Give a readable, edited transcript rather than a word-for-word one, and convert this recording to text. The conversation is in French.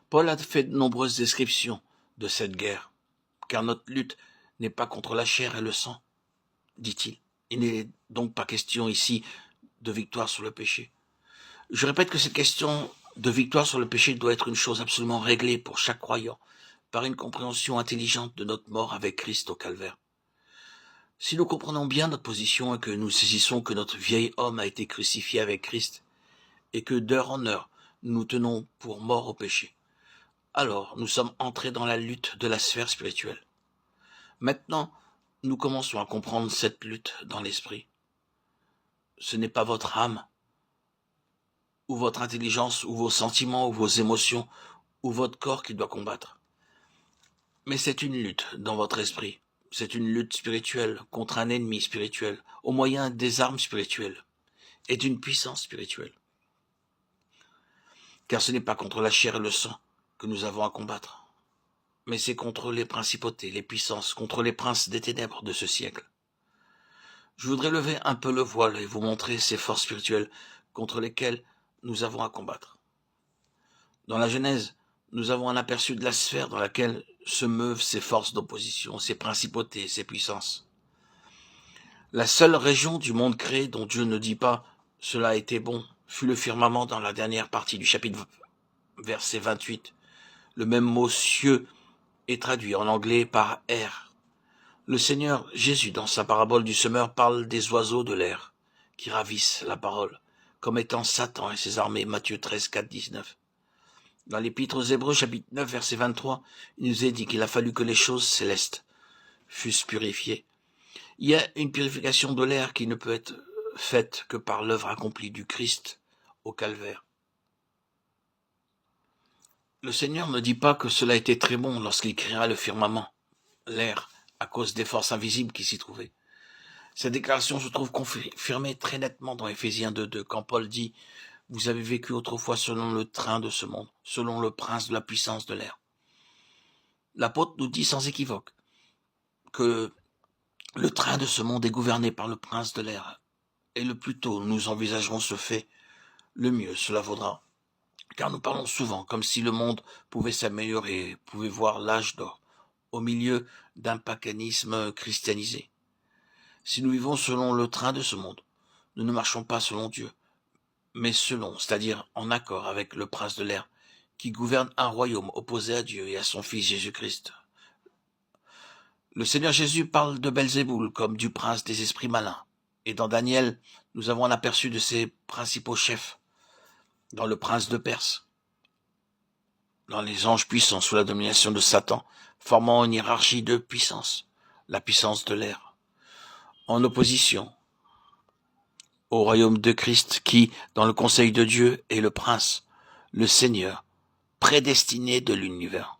Paul a fait de nombreuses descriptions de cette guerre, car notre lutte n'est pas contre la chair et le sang, dit-il. Il n'est donc pas question ici de victoire sur le péché. Je répète que cette question de victoire sur le péché doit être une chose absolument réglée pour chaque croyant, par une compréhension intelligente de notre mort avec Christ au calvaire. Si nous comprenons bien notre position et que nous saisissons que notre vieil homme a été crucifié avec Christ, et que d'heure en heure nous nous tenons pour morts au péché, alors nous sommes entrés dans la lutte de la sphère spirituelle. Maintenant, nous commençons à comprendre cette lutte dans l'esprit. Ce n'est pas votre âme, ou votre intelligence, ou vos sentiments, ou vos émotions, ou votre corps qui doit combattre. Mais c'est une lutte dans votre esprit. C'est une lutte spirituelle contre un ennemi spirituel, au moyen des armes spirituelles et d'une puissance spirituelle. Car ce n'est pas contre la chair et le sang que nous avons à combattre, mais c'est contre les principautés, les puissances, contre les princes des ténèbres de ce siècle. Je voudrais lever un peu le voile et vous montrer ces forces spirituelles contre lesquelles nous avons à combattre. Dans la Genèse, nous avons un aperçu de la sphère dans laquelle se meuvent ces forces d'opposition, ces principautés, ces puissances. La seule région du monde créé dont Dieu ne dit pas « cela a été bon » fut le firmament dans la dernière partie du chapitre verset 28. Le même mot « cieux » est traduit en anglais par « air ». Le Seigneur Jésus, dans sa parabole du semeur, parle des oiseaux de l'air qui ravissent la parole, comme étant Satan et ses armées, Matthieu 13, 4, 19. Dans l'Épître aux Hébreux, chapitre 9, verset 23, il nous est dit qu'il a fallu que les choses célestes fussent purifiées. Il y a une purification de l'air qui ne peut être faite que par l'œuvre accomplie du Christ au calvaire. Le Seigneur ne dit pas que cela était très bon lorsqu'il créa le firmament, l'air, à cause des forces invisibles qui s'y trouvaient. Cette déclaration se trouve confirmée très nettement dans Éphésiens 2.2, quand Paul dit « Vous avez vécu autrefois selon le train de ce monde, selon le prince de la puissance de l'air. » L'apôtre nous dit sans équivoque que le train de ce monde est gouverné par le prince de l'air, et le plus tôt nous envisagerons ce fait, le mieux cela vaudra. Car nous parlons souvent comme si le monde pouvait s'améliorer, pouvait voir l'âge d'or, au milieu d'un paganisme christianisé. Si nous vivons selon le train de ce monde, nous ne marchons pas selon Dieu, mais selon, c'est-à-dire en accord avec le prince de l'air, qui gouverne un royaume opposé à Dieu et à son Fils Jésus-Christ. Le Seigneur Jésus parle de Belzéboul comme du prince des esprits malins, et dans Daniel, nous avons un aperçu de ses principaux chefs, dans le prince de Perse, dans les anges puissants sous la domination de Satan, formant une hiérarchie de puissance, la puissance de l'air, en opposition au royaume de Christ qui, dans le conseil de Dieu, est le prince, le Seigneur, prédestiné de l'univers.